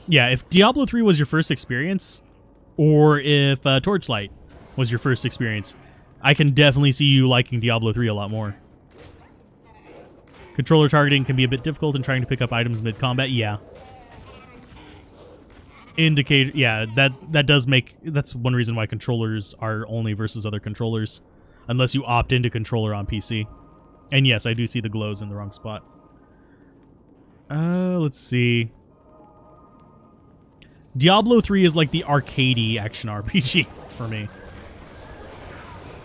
Yeah, if Diablo 3 was your first experience, or if Torchlight was your first experience, I can definitely see you liking Diablo 3 a lot more. Controller targeting can be a bit difficult in trying to pick up items mid-combat. Yeah. Yeah, that does make... That's one reason why controllers are only versus other controllers, unless you opt into controller on PC. And yes, I do see the glows in the wrong spot. Let's see. Diablo 3 is like the arcadey action RPG for me.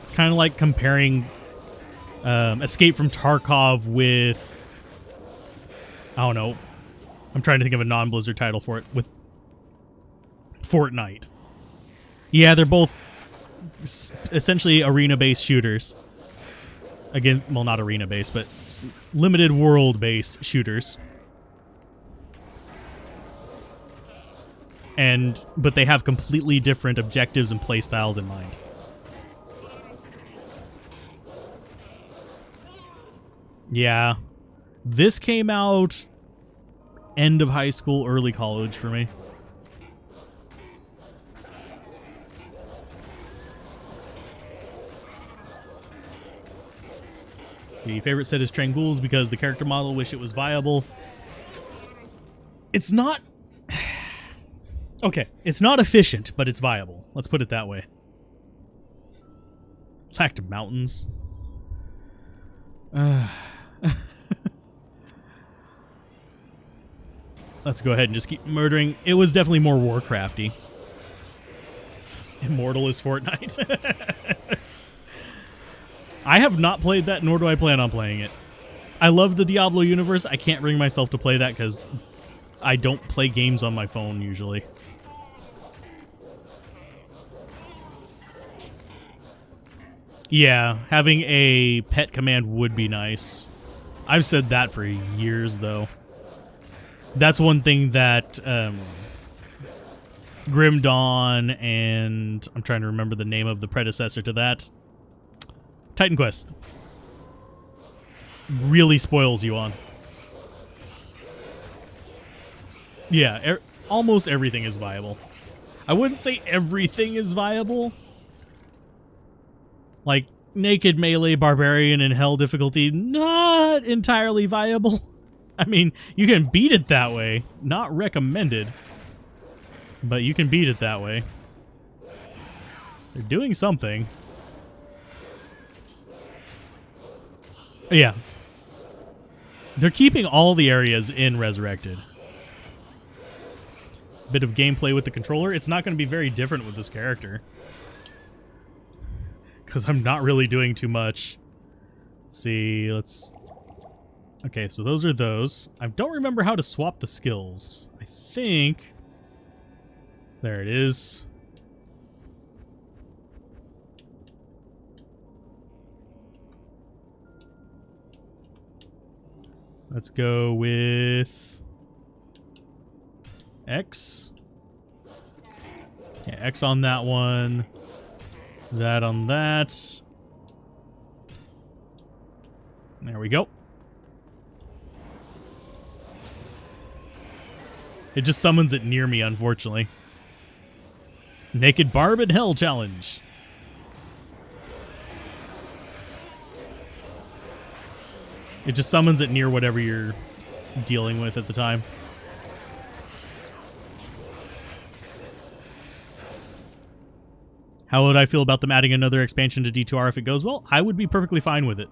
It's kind of like comparing Escape from Tarkov with... I don't know. I'm trying to think of a non-Blizzard title for it. With Fortnite. Yeah, they're both essentially arena-based shooters. Against, well, not arena-based, but limited world-based shooters. But they have completely different objectives and playstyles in mind. Yeah. This came out end of high school, early college for me. See, favorite set is Trangules because the character model, wish it was viable. It's not... Okay, it's not efficient, but it's viable. Let's put it that way. Lacked mountains. Let's go ahead and just keep murdering. It was definitely more Warcrafty. Immortal is Fortnite. I have not played that, nor do I plan on playing it. I love the Diablo universe. I can't bring myself to play that because I don't play games on my phone usually. Yeah, having a pet command would be nice. I've said that for years, though. That's one thing that Grim Dawn and... I'm trying to remember the name of the predecessor to that. Titan Quest. Really spoils you on. Yeah, almost everything is viable. I wouldn't say everything is viable. Like, naked melee barbarian in hell difficulty, not entirely viable. I mean, you can beat it that way. Not recommended. But you can beat it that way. They're doing something. Yeah. They're keeping all the areas in Resurrected. Bit of gameplay with the controller. It's not going to be very different with this character. Because I'm not really doing too much. Let's see, Okay, so those are those. I don't remember how to swap the skills. I think... There it is. Let's go with... X. Yeah, X on that one. That on that. There we go. It just summons it near me, unfortunately. Naked Barb and Hell Challenge. It just summons it near whatever you're dealing with at the time. How would I feel about them adding another expansion to D2R if it goes well? I would be perfectly fine with it.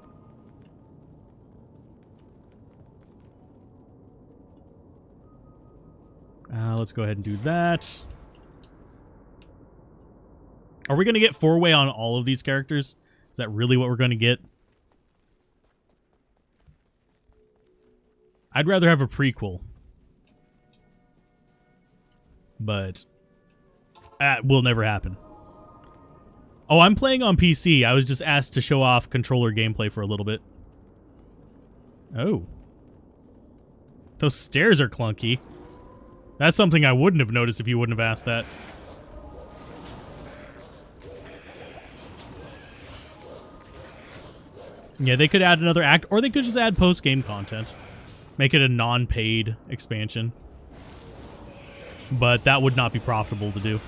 Let's go ahead and do that. Are we going to get 4-way on all of these characters? Is that really what we're going to get? I'd rather have a prequel. But that will never happen. Oh, I'm playing on PC. I was just asked to show off controller gameplay for a little bit. Oh. Those stairs are clunky. That's something I wouldn't have noticed if you wouldn't have asked that. Yeah, they could add another act, or they could just add post-game content. Make it a non-paid expansion. but that would not be profitable to do.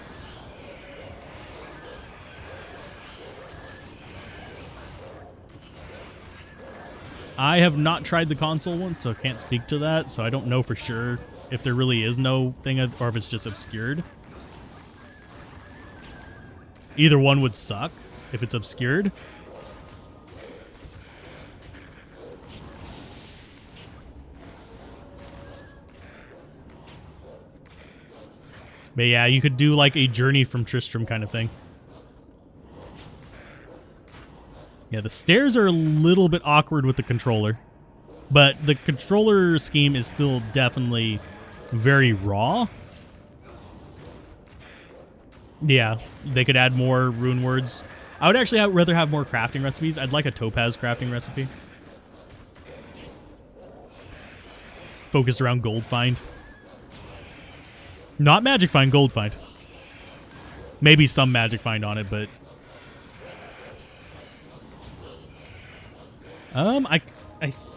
I have not tried the console one, so I can't speak to that, so I don't know for sure if there really is no thing or if it's just obscured. Either one would suck if it's obscured. But yeah, you could do like a Journey from Tristram kind of thing. Yeah, the stairs are a little bit awkward with the controller, but the controller scheme is still definitely very raw. Yeah, they could add more rune words. I would actually rather have more crafting recipes. I'd like a topaz crafting recipe. Focused around gold find. Not magic find, gold find. Maybe some magic find on it, but... I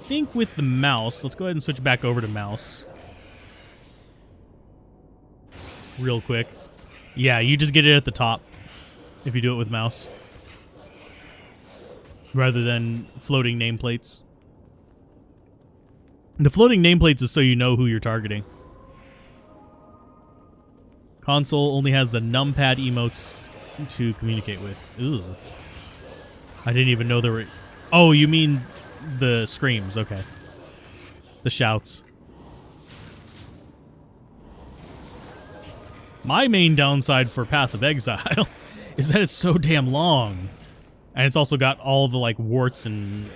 think with the mouse, let's go ahead and switch back over to mouse. Real quick. Yeah, you just get it at the top if you do it with mouse. Rather than floating nameplates. The floating nameplates is so you know who you're targeting. Console only has the numpad emotes to communicate with. Ugh. I didn't even know there were... Oh, you mean the screams. Okay. The shouts. My main downside for Path of Exile is that it's so damn long. And it's also got all the like warts and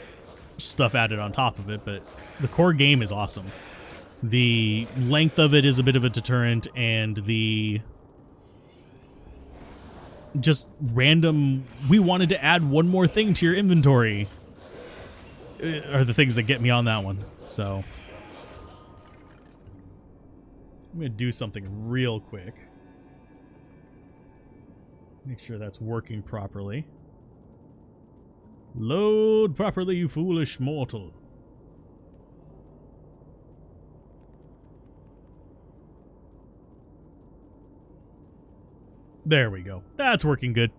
stuff added on top of it, but the core game is awesome. The length of it is a bit of a deterrent, and the just random, we wanted to add one more thing to your inventory are the things that get me on that one. So I'm going to do something real quick. Make sure that's working properly. Load properly, you foolish mortal. There we go. That's working good.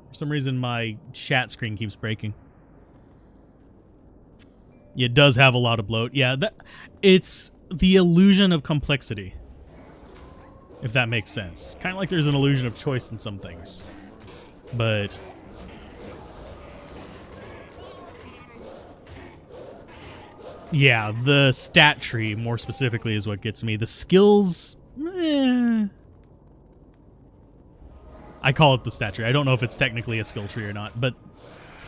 For some reason, my chat screen keeps breaking. It does have a lot of bloat. Yeah, it's the illusion of complexity. If that makes sense. Kind of like there's an illusion of choice in some things. But... yeah, the stat tree, more specifically, is what gets me. The skills... I call it the stat tree. I don't know if it's technically a skill tree or not, but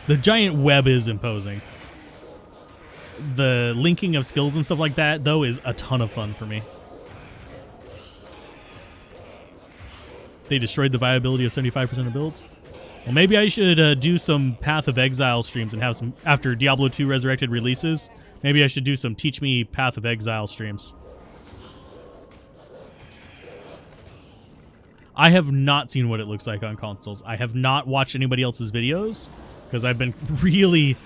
the giant web is imposing. The linking of skills and stuff like that, though, is a ton of fun for me. They destroyed the viability of 75% of builds. Well, maybe I should do some Path of Exile streams and have some, after Diablo 2 Resurrected releases, maybe I should do some Teach Me Path of Exile streams. I have not seen what it looks like on consoles. I have not watched anybody else's videos because I've been really...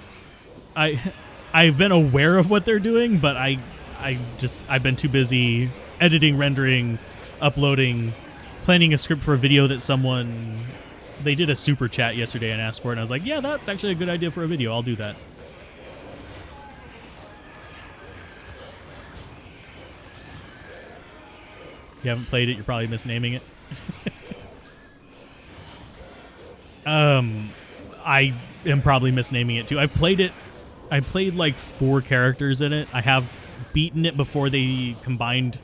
I've been aware of what they're doing, but I've been too busy editing, rendering, uploading, planning a script for a video that someone... They did a super chat yesterday and asked for it, and I was like, yeah, that's actually a good idea for a video. I'll do that. If you haven't played it, you're probably misnaming it. I am probably misnaming it too. I've played it. I played like 4 characters in it. I have beaten it before they combined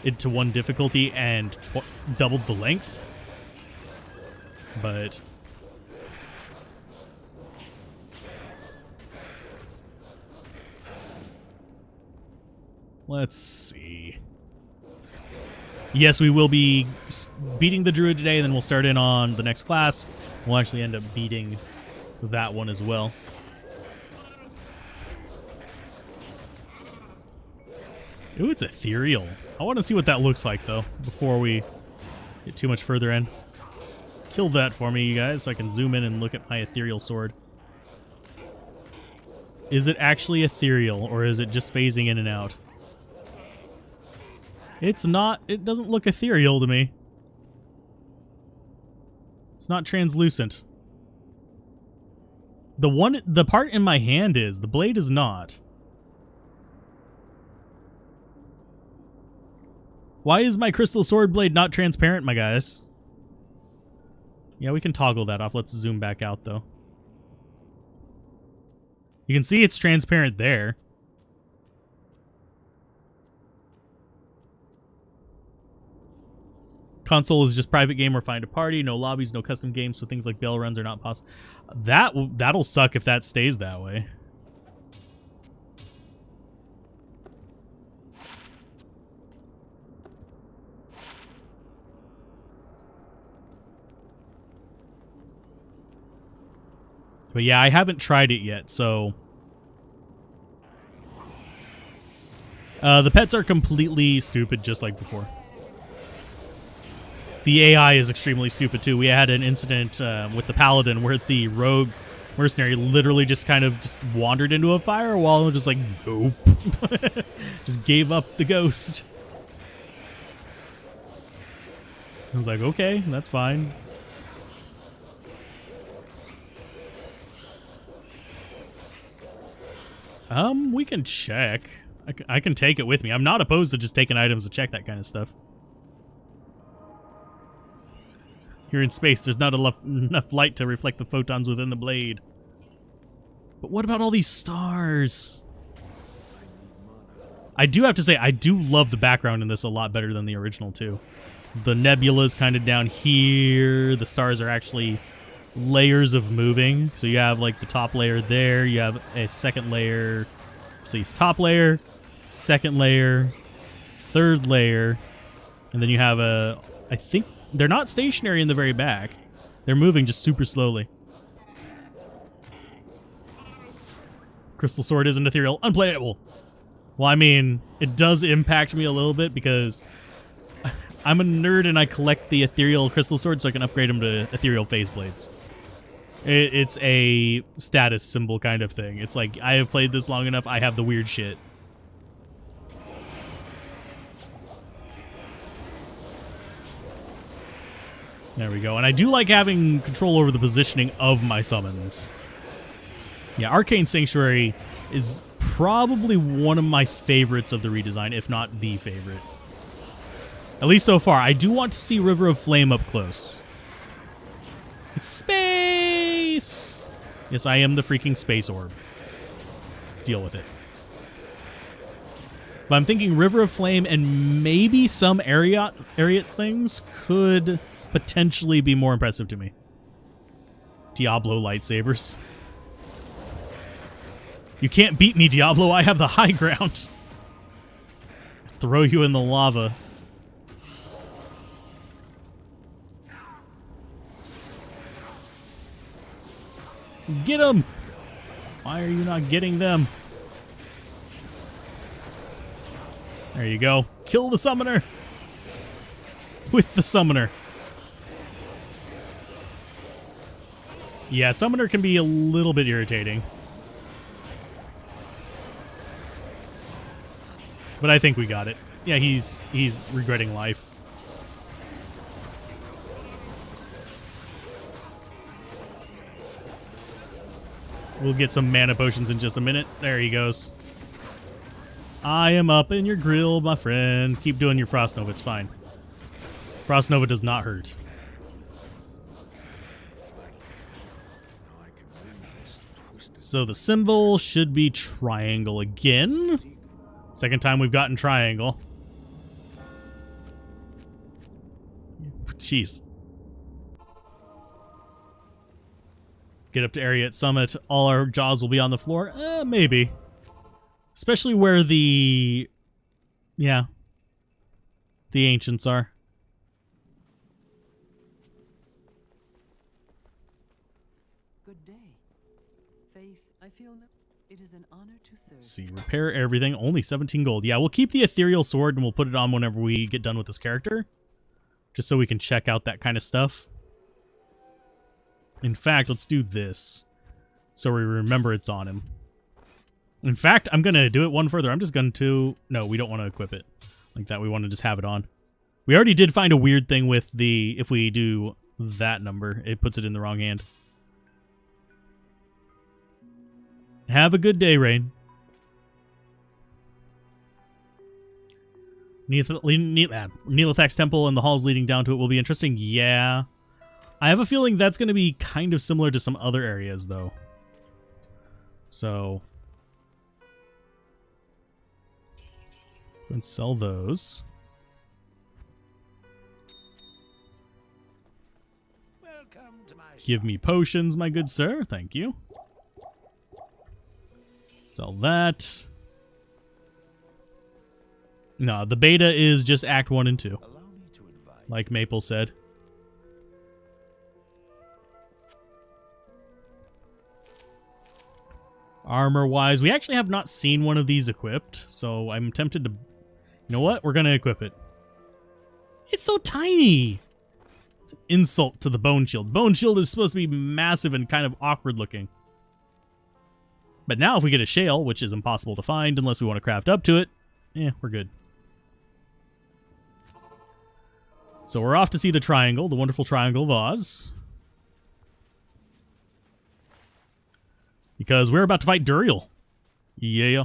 it to one difficulty and doubled the length. But let's see. Yes, we will be beating the Druid today, and then we'll start in on the next class. We'll actually end up beating that one as well. Ooh, it's ethereal. I want to see what that looks like, though, before we get too much further in. Kill that for me, you guys, so I can zoom in and look at my ethereal sword. Is it actually ethereal, or is it just phasing in and out? It's not, it doesn't look ethereal to me. It's not translucent. The part in my hand is, the blade is not. Why is my crystal sword blade not transparent, my guys? Yeah, we can toggle that off. Let's zoom back out, though. You can see it's transparent there. Console is just private game or find a party. No lobbies, no custom games, so things like bail runs are not possible. That'll suck if that stays that way. But yeah, I haven't tried it yet, so... the pets are completely stupid, just like before. The AI is extremely stupid, too. We had an incident with the Paladin where the rogue mercenary literally just kind of just wandered into a firewall and was just like, nope. Just gave up the ghost. I was like, okay, that's fine. We can check. I can take it with me. I'm not opposed to just taking items to check that kind of stuff. Here in space, there's not enough light to reflect the photons within the blade. But what about all these stars? I do have to say, I do love the background in this a lot better than the original, too. The nebula's kind of down here. The stars are actually layers of moving. So you have, like, the top layer there. You have a second layer. So it's top layer, second layer, third layer. And then you have a... I think... They're not stationary in the very back. They're moving just super slowly. Crystal Sword isn't ethereal. Unplayable. Well, I mean, it does impact me a little bit because I'm a nerd and I collect the ethereal Crystal Sword so I can upgrade them to ethereal phase blades. It's a status symbol kind of thing. It's like, I have played this long enough, I have the weird shit. There we go. And I do like having control over the positioning of my summons. Yeah, Arcane Sanctuary is probably one of my favorites of the redesign, if not the favorite. At least so far. I do want to see River of Flame up close. It's space! Yes, I am the freaking space orb. Deal with it. But I'm thinking River of Flame and maybe some Ariat things could potentially be more impressive to me. Diablo lightsabers. You can't beat me, Diablo. I have the high ground. Throw you in the lava. Get them! Why are you not getting them? There you go. Kill the summoner! With the summoner. Yeah, summoner can be a little bit irritating. But I think we got it. Yeah, he's regretting life. We'll get some mana potions in just a minute. There he goes. I am up in your grill, my friend. Keep doing your Frost Nova. It's fine. Frost Nova does not hurt. So the symbol should be triangle again. Second time we've gotten triangle. Jeez. Get up to area at summit. All our jaws will be on the floor. Maybe. Especially where the... Yeah. The ancients are. Good day. Faith, I feel it is an honor to serve. Let's see. Repair everything. Only 17 gold. Yeah, we'll keep the ethereal sword and we'll put it on whenever we get done with this character. Just so we can check out that kind of stuff. In fact, let's do this. So we remember it's on him. In fact, I'm going to do it one further. I'm just going to... No, we don't want to equip it. Like that we want to just have it on. We already did find a weird thing with the... If we do that number, it puts it in the wrong hand. Have a good day, Rain. Neelithak's temple and the halls leading down to it will be interesting. Yeah. I have a feeling that's going to be kind of similar to some other areas, though. So... let's sell those. Welcome to my Give me potions, my good sir. Thank you. Sell that. No, the beta is just Act 1 and 2. Allow me to advise. Like Maple said. Armor-wise, we actually have not seen one of these equipped, so I'm tempted to... You know what? We're going to equip it. It's so tiny! It's an insult to the Bone Shield. Bone Shield is supposed to be massive and kind of awkward looking. But now if we get a shale, which is impossible to find unless we want to craft up to it, we're good. So we're off to see the triangle, the wonderful Triangle of Oz. Because we're about to fight Duriel. Yeah.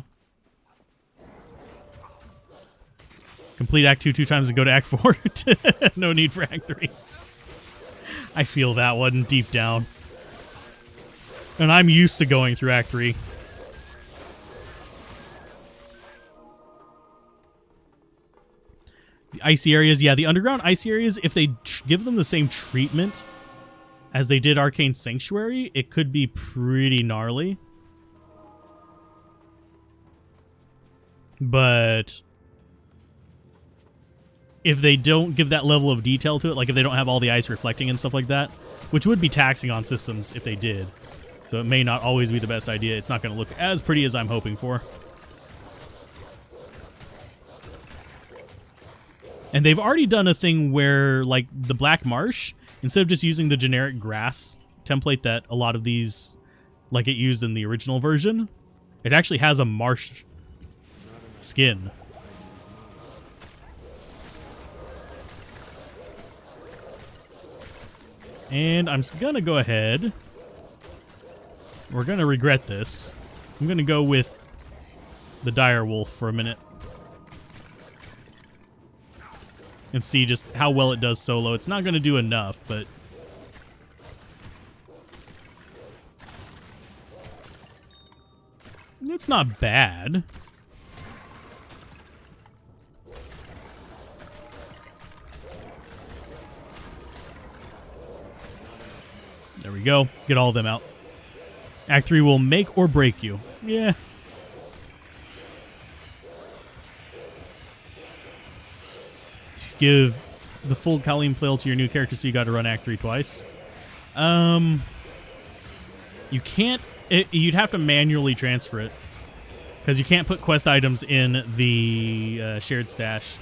Complete Act 2 2 times and go to Act 4. No need for Act 3. I feel that one deep down. And I'm used to going through Act 3. The icy areas, yeah, the underground icy areas, if they give them the same treatment as they did Arcane Sanctuary, it could be pretty gnarly. But if they don't give that level of detail to it, like if they don't have all the ice reflecting and stuff like that, which would be taxing on systems if they did. So it may not always be the best idea. It's not going to look as pretty as I'm hoping for. And they've already done a thing where, like, the Black Marsh, instead of just using the generic grass template that a lot of these, like it used in the original version, it actually has a marsh skin. And I'm going to go ahead. We're going to regret this. I'm going to go with the Dire Wolf for a minute. And see just how well it does solo. It's not going to do enough, but... it's not bad. There we go. Get all of them out. Act 3 will make or break you. Yeah. Give the full Colleen flail to your new character, so you got to run Act 3 twice. You can't... you'd have to manually transfer it. Because you can't put quest items in the shared stash.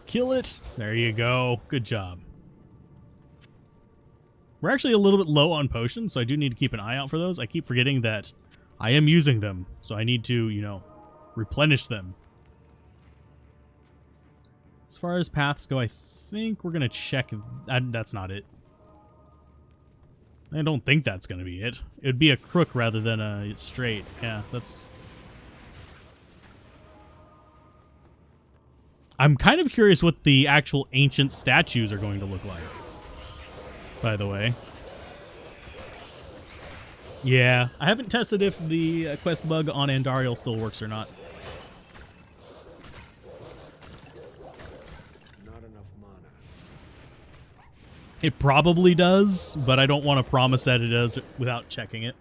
Kill it. There you go. Good job. We're actually a little bit low on potions, so I do need to keep an eye out for those. I keep forgetting that I am using them, so I need to, you know, replenish them. As far as paths go, I think we're going to check... that's not it. I don't think that's going to be it. It would be a crook rather than a straight. Yeah, that's... I'm kind of curious what the actual ancient statues are going to look like, by the way. Yeah, I haven't tested if the quest bug on Andariel still works or not. Not enough mana. It probably does, but I don't want to promise that it does without checking it.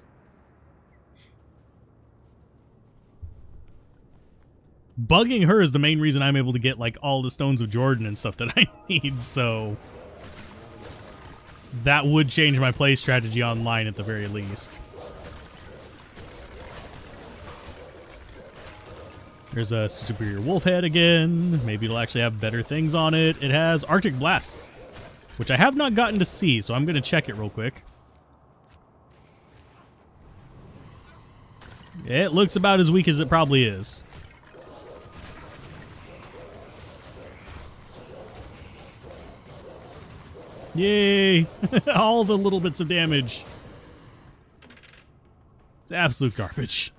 Bugging her is the main reason I'm able to get like all the Stones of Jordan and stuff that I need, so that would change my play strategy online at the very least. There's a superior wolf head again. Maybe it'll actually have better things on it. It has Arctic Blast, which I have not gotten to see, so I'm going to check it real quick. It looks about as weak as it probably is. Yay! All the little bits of damage. It's absolute garbage.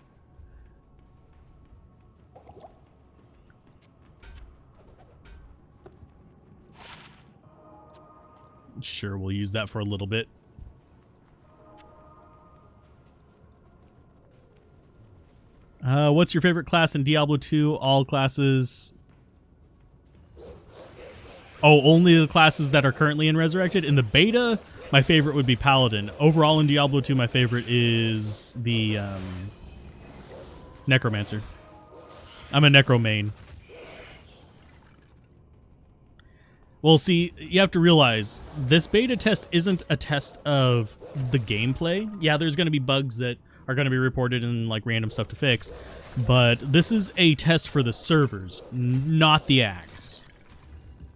Sure, we'll use that for a little bit. What's your favorite class in Diablo 2? All classes. Oh, only the classes that are currently in Resurrected? In the beta, my favorite would be Paladin. Overall in Diablo 2, my favorite is the Necromancer. I'm a Necro main. Well, see, you have to realize, this beta test isn't a test of the gameplay. Yeah, there's going to be bugs that are going to be reported and like random stuff to fix, but this is a test for the servers, not the acts.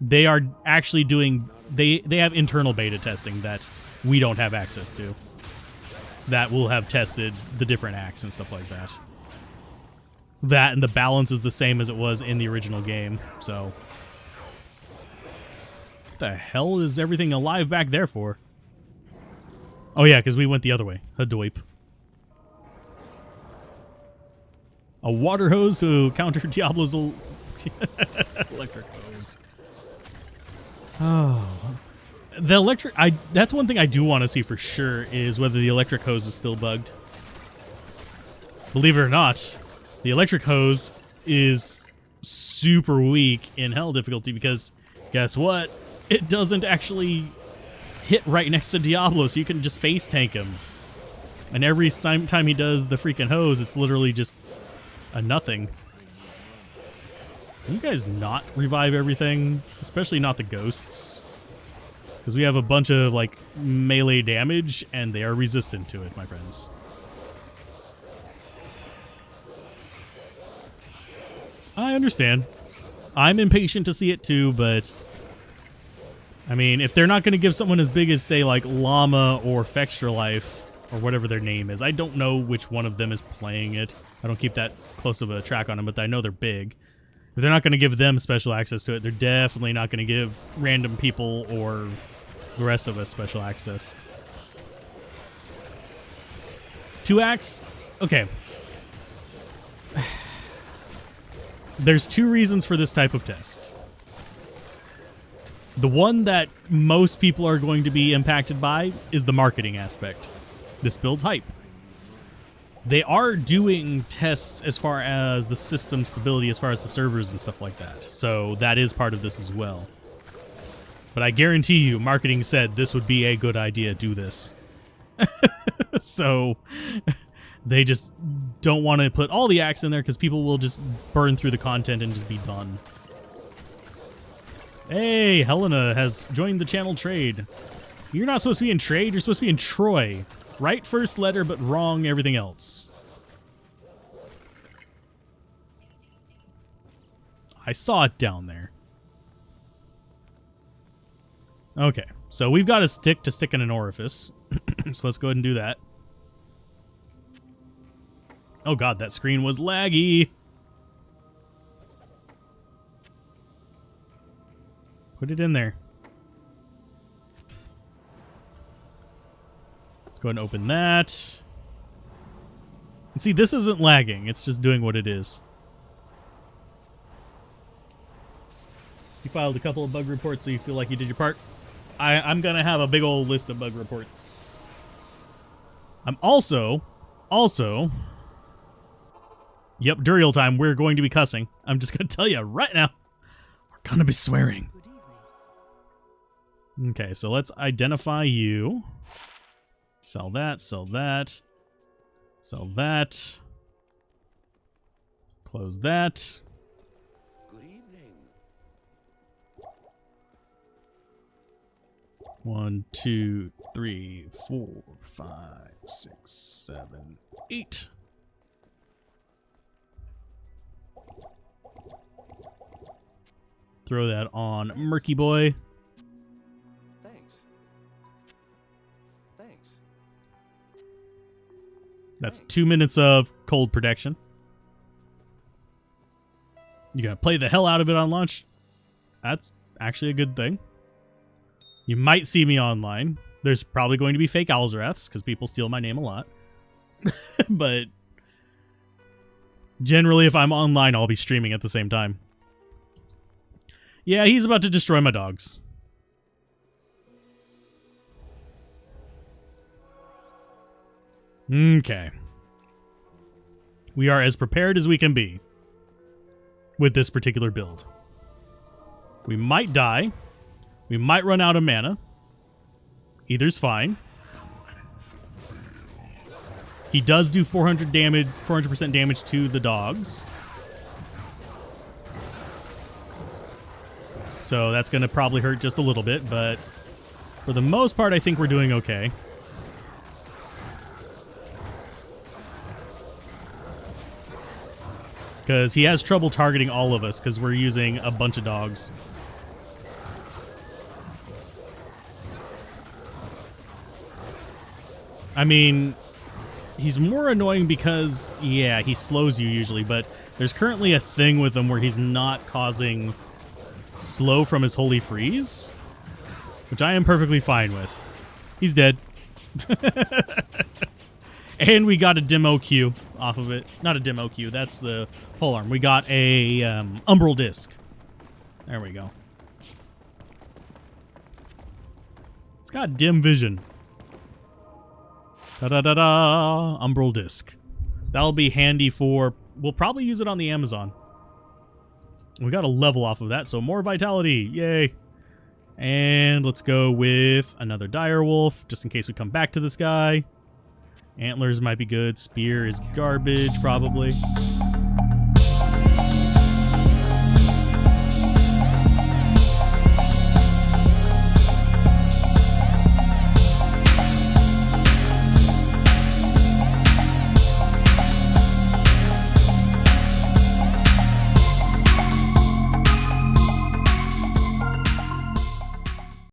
They are actually doing, they have internal beta testing that we don't have access to, that will have tested the different acts and stuff like that. That and the balance is the same as it was in the original game, so... What the hell is everything alive back there for? Oh yeah, because we went the other way. Hadoip. A water hose to counter Diablo's electric hose. Oh. The electric... that's one thing I do want to see for sure, is whether the electric hose is still bugged. Believe it or not, the electric hose is super weak in hell difficulty because, guess what? It doesn't actually hit right next to Diablo, so you can just face tank him. And every time he does the freaking hose, it's literally just a nothing. Can you guys not revive everything? Especially not the ghosts. Because we have a bunch of, like, melee damage, and they are resistant to it, my friends. I understand. I'm impatient to see it too, but... I mean, if they're not going to give someone as big as, say, like, Llama or Fextra Life, or whatever their name is. I don't know which one of them is playing it. I don't keep that close of a track on them, but I know they're big. If they're not going to give them special access to it, they're definitely not going to give random people or the rest of us special access. 2 acts? Okay. There's 2 reasons for this type of test. The one that most people are going to be impacted by is the marketing aspect. This builds hype. They are doing tests as far as the system stability, as far as the servers and stuff like that. So that is part of this as well. But I guarantee you, marketing said this would be a good idea, do this. So they just don't want to put all the acts in there because people will just burn through the content and just be done. Hey, Helena has joined the channel trade. You're not supposed to be in trade, you're supposed to be in Troy. Right first letter, but wrong everything else. I saw it down there. Okay, so we've got a stick to stick in an orifice. So let's go ahead and do that. Oh god, that screen was laggy. Put it in there. Let's go ahead and open that. And see, this isn't lagging. It's just doing what it is. You filed a couple of bug reports, so you feel like you did your part. I'm going to have a big old list of bug reports. I'm also... Yep, Duriel time. We're going to be cussing. I'm just going to tell you right now. We're going to be swearing. Okay, so let's identify you. Sell that, sell that. Sell that. Close that. Good evening. 1, 2, 3, 4, 5, 6, 7, 8. Throw that on Murky Boy. That's 2 minutes of cold protection. You're going to play the hell out of it on launch. That's actually a good thing. You might see me online. There's probably going to be fake Alzaraths because people steal my name a lot. But generally, if I'm online, I'll be streaming at the same time. Yeah, he's about to destroy my dogs. Okay. We are as prepared as we can be with this particular build. We might die. We might run out of mana. Either's fine. He does do 400% damage to the dogs. So that's going to probably hurt just a little bit, but for the most part, I think we're doing okay. Because he has trouble targeting all of us because we're using a bunch of dogs. I mean, he's more annoying because, yeah, he slows you usually, but there's currently a thing with him where he's not causing slow from his Holy Freeze, which I am perfectly fine with. He's dead. And we got a demo Q off of it. Not a demo Q, that's the pole arm. We got a umbral disc. There we go. It's got dim vision. Da-da-da-da! Umbral disc. That'll be handy for... We'll probably use it on the Amazon. We got a level off of that, so more vitality. Yay. And let's go with another dire wolf, just in case we come back to this guy. Antlers might be good. Spear is garbage, probably.